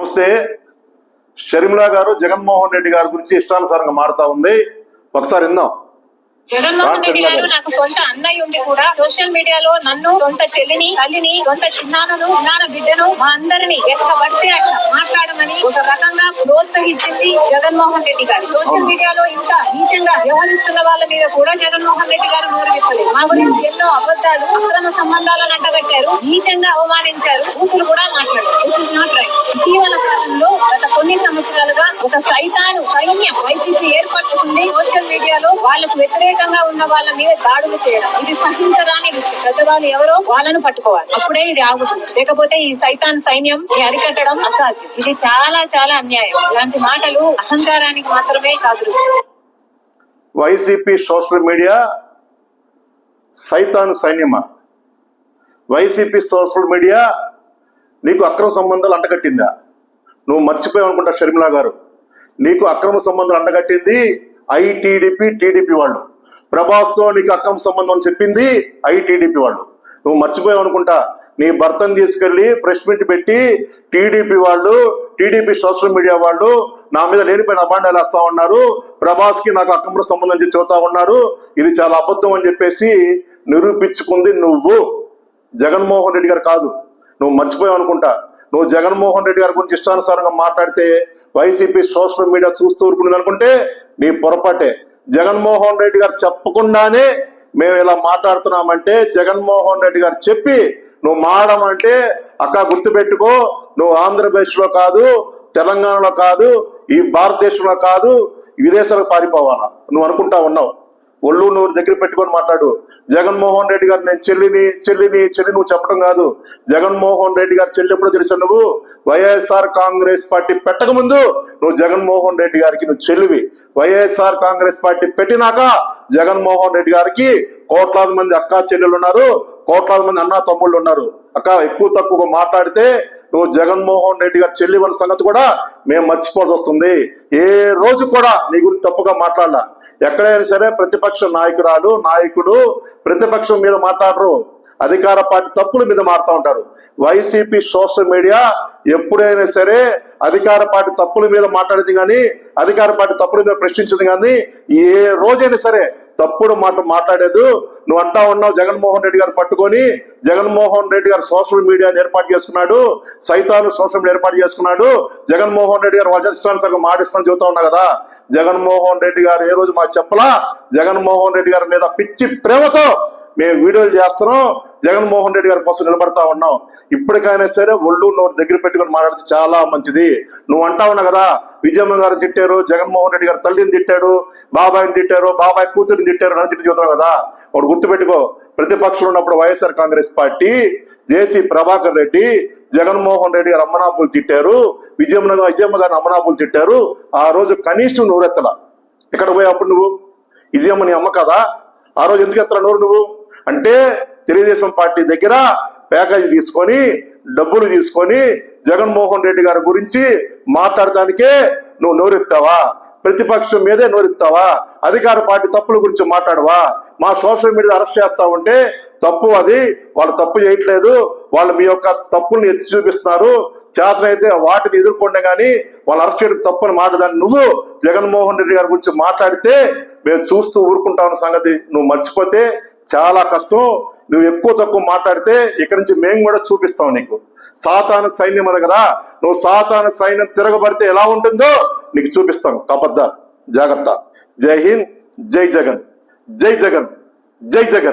నమస్తే. షర్మిల గారు జగన్మోహన్ రెడ్డి గారి గురించి ఇష్టానుసారంగా మారుతా ఉంది. ఒకసారి విందాం. జగన్మోహన్ రెడ్డి గారు నాకు సొంత అన్నయ్య ఉండి కూడా సోషల్ మీడియాలో నన్ను, సొంత చెల్లిని, తల్లిని, సొంత చిన్నాన్న బిడ్డను మా అందరినీ ఎక్కబడితే అట్లా మాట్లాడమని ఒక రకంగా ప్రోత్సహించింది జగన్మోహన్ రెడ్డి గారు. సోషల్ మీడియాలో ఇంత నీచంగా వ్యవహరిస్తున్న వాళ్ళ మీద కూడా జగన్మోహన్ రెడ్డి గారు నోరు విప్పలేదు. మా గురించి ఎన్నో అబద్ధాలు, అక్రమ సంబంధాలను అంటగట్టారు, నీచంగా అవమానించారు, ఊపులు కూడా మాట్లాడారు. ఇటీవల కాలంలో గత కొన్ని సంవత్సరాలుగా ఒక సైన్యం వైసీపీ ఏర్పరచుకుంది. సోషల్ మీడియాలో వాళ్ళకు వ్యతిరేకంగా ఉన్న వాళ్ళ మీద దాడులు చేయడం ఇది సహించరాని విషయం. పెద్దవాళ్ళు ఎవరో వాళ్ళను పట్టుకోవాలి, అప్పుడే ఇది ఆగుతుంది. లేకపోతే ఈ సైన్యం అరికట్టడం అసాధ్యం. ఇది చాలా చాలా అన్యాయం. ఇలాంటి మాటలు అహంకారానికి మాత్రమే కాదు. వైసీపీ సోషల్ మీడియా సైన్యమా? వైసీపీ సోషల్ మీడియా నీకు అక్రమ సంబంధాలు అంటగట్టిందా? నువ్వు మర్చిపోయావు అనుకుంటా షర్మిల గారు. నీకు అక్రమ సంబంధాలు అంటగట్టింది టీడీపీ వాళ్ళు. ప్రభాస్తో నీకు అక్రమ సంబంధం అని చెప్పింది టీడీపీ వాళ్ళు. నువ్వు మర్చిపోయావు అనుకుంటా. నీ భర్తను తీసుకెళ్లి ప్రెస్ మీట్ పెట్టి టీడీపీ సోషల్ మీడియా వాళ్ళు నా మీద లేనిపోయిన అబాండాలు వేస్తా ఉన్నారు. ప్రభాస్ కి నాకు అక్రమ సంబంధం అని చెబుతా ఉన్నారు. ఇది చాలా అబద్ధం అని చెప్పేసి నిరూపించుకుంది నువ్వు, జగన్మోహన్ రెడ్డి గారు కాదు. నువ్వు మర్చిపోయావు అనుకుంటా. నువ్వు జగన్మోహన్ రెడ్డి గారి గురించి ఇష్టానుసారంగా మాట్లాడితే వైసీపీ సోషల్ మీడియా చూస్తూ ఊరుకునేది అనుకుంటే నీ పొరపాటే. జగన్మోహన్ రెడ్డి గారు చెప్పకుండానే మేము ఇలా మాట్లాడుతున్నామంటే జగన్మోహన్ రెడ్డి గారు చెప్పి నువ్వు మాడమంటే అక్క గుర్తుపెట్టుకో, నువ్వు ఆంధ్రప్రదేశ్ లో కాదు, తెలంగాణలో కాదు, ఈ భారతదేశంలో కాదు, విదేశాలకు పారిపోవాలా నువ్వు అనుకుంటా ఉన్నావు. ఒళ్ళు నూరు దగ్గర పెట్టుకొని మాట్లాడు. జగన్మోహన్ రెడ్డి గారు నేను చెల్లి నువ్వు చెప్పడం కాదు. జగన్మోహన్ రెడ్డి గారు చెల్లి ఎప్పుడో తెలుసా? నువ్వు వైఎస్ఆర్ కాంగ్రెస్ పార్టీ పెట్టక ముందు నువ్వు జగన్మోహన్ రెడ్డి గారికి నువ్వు చెల్లివి. వైఎస్ఆర్ కాంగ్రెస్ పార్టీ పెట్టినాక జగన్మోహన్ రెడ్డి గారికి కోట్లాది మంది అక్కా చెల్లెలు ఉన్నారు, కోట్లాది మంది అన్నా తమ్ముళ్ళు ఉన్నారు. అక్క ఎక్కువ తక్కువ మాట్లాడితే నువ్వు జగన్మోహన్ రెడ్డి గారు చెల్లివన్న సంగతి కూడా మేము మర్చిపోవాల్సి వస్తుంది. ఏ రోజు కూడా నీ గురించి తప్పుగా మాట్లాడాల. ఎక్కడైనా సరే ప్రతిపక్ష నాయకుడు ప్రతిపక్షం మీద మాట్లాడరు, అధికార పార్టీ తప్పుల మీద మారుతూ ఉంటారు. వైసీపీ సోషల్ మీడియా ఎప్పుడైనా సరే అధికార పార్టీ తప్పుల మీద మాట్లాడింది కానీ, అధికార పార్టీ తప్పుల మీద ప్రశ్నించింది కానీ ఏ రోజైనా సరే తప్పుడు మాట్లాడేది. నువ్వు అంటా ఉన్నావు జగన్మోహన్ రెడ్డి గారు పట్టుకొని జగన్మోహన్ రెడ్డి గారు సోషల్ మీడియాని ఏర్పాటు చేసుకున్నాడు, సోషల్ మీడియా ఏర్పాటు చేసుకున్నాడు, జగన్మోహన్ రెడ్డి గారు ఇష్టానుసారంగా మాటిస్తానని చెబుతా ఉన్నా కదా. జగన్మోహన్ రెడ్డి గారు ఏ రోజు మాకు చెప్పలా. జగన్మోహన్ రెడ్డి గారి మీద పిచ్చి ప్రేమతో మేము వీడియోలు చేస్తున్నాం, జగన్మోహన్ రెడ్డి గారి కోసం నిలబడతా ఉన్నాం. ఇప్పటికైనా సరే ఒళ్ళు నోరు దగ్గర పెట్టుకుని మాట్లాడితే చాలా మంచిది. నువ్వు అంటా ఉన్నా కదా విజయమ్మ గారిని తిట్టారు, జగన్మోహన్ రెడ్డి గారు తల్లిని తిట్టాడు, బాబాయిని తిట్టారు, బాబాయ్ కూతురిని తిట్టారు అని తిట్టి చూద్దాం కదా. ఒకటి గుర్తుపెట్టుకో, ప్రతిపక్షంలో ఉన్నప్పుడు వైఎస్ఆర్ కాంగ్రెస్ పార్టీ జేసీ ప్రభాకర్ రెడ్డి జగన్మోహన్ రెడ్డి గారు అమ్మనాపులు తిట్టారు, విజయమ్మ గారిని అమ్మనాపులు తిట్టారు. ఆ రోజు కనీసం నోరెత్తలా. ఎక్కడ పోయాప్పుడు నువ్వు? విజయమ్మ నీ అమ్మ కదా, ఆ రోజు ఎందుకు ఎత్తలా నోరు నువ్వు? అంటే తెలుగుదేశం పార్టీ దగ్గర ప్యాకేజీ తీసుకొని డబ్బులు తీసుకొని జగన్మోహన్ రెడ్డి గారి గురించి మాట్లాడటానికే నువ్వు నోరెత్తావా? ప్రతిపక్షం మీదే నోరెత్తావా? అధికార పార్టీ తప్పుల గురించి మాట్లాడవా? మా సోషల్ మీడియా అరెస్ట్ చేస్తా ఉంటే తప్పు, అది వాళ్ళు తప్పు చేయట్లేదు, వాళ్ళు మీ యొక్క తప్పుల్ని ఎత్తి చూపిస్తున్నారు, చేతనైతే వాటిని ఎదుర్కొంటే గానీ వాళ్ళు అరెస్ట్ చేయడం తప్పని మాట్లాడాలని నువ్వు జగన్మోహన్ రెడ్డి గారి గురించి మాట్లాడితే మేము చూస్తూ ఊరుకుంటామన్న సంగతి నువ్వు మర్చిపోతే చాలా కష్టం. నువ్వు ఎక్కువ తక్కువ మాట్లాడితే ఇక్కడి నుంచి మేము కూడా చూపిస్తాం నీకు. సాతాను సైన్యం దగ్గర నువ్వు సాతాను సైన్యం తిరగబడితే ఎలా ఉంటుందో నీకు చూపిస్తాం. కబద్దార్, జాగ్రత్త. జై హింద్, జై జగన్, జై జగన్, జై జగన్.